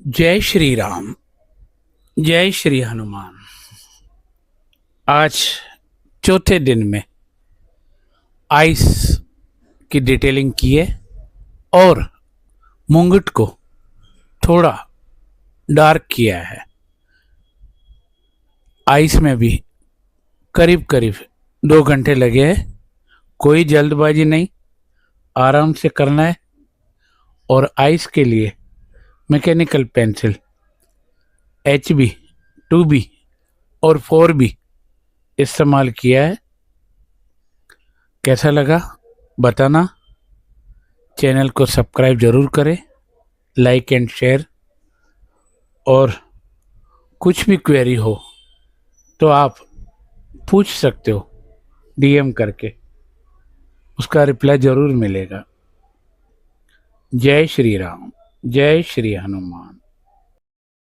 जय श्री राम। जय श्री हनुमान। आज चौथे दिन में आइस की डिटेलिंग की है और मुंगट को थोड़ा डार्क किया है। आइस में भी करीब करीब 2 घंटे लगे हैं। कोई जल्दबाजी नहीं, आराम से करना है। और आइस के लिए मैकेनिकल पेंसिल HB 2B और 4B इस्तेमाल किया है। कैसा लगा बताना। चैनल को सब्सक्राइब ज़रूर करें, लाइक एंड शेयर। और कुछ भी क्वेरी हो तो आप पूछ सकते हो DM करके, उसका रिप्लाई ज़रूर मिलेगा। जय श्री राम। जय श्री हनुमान।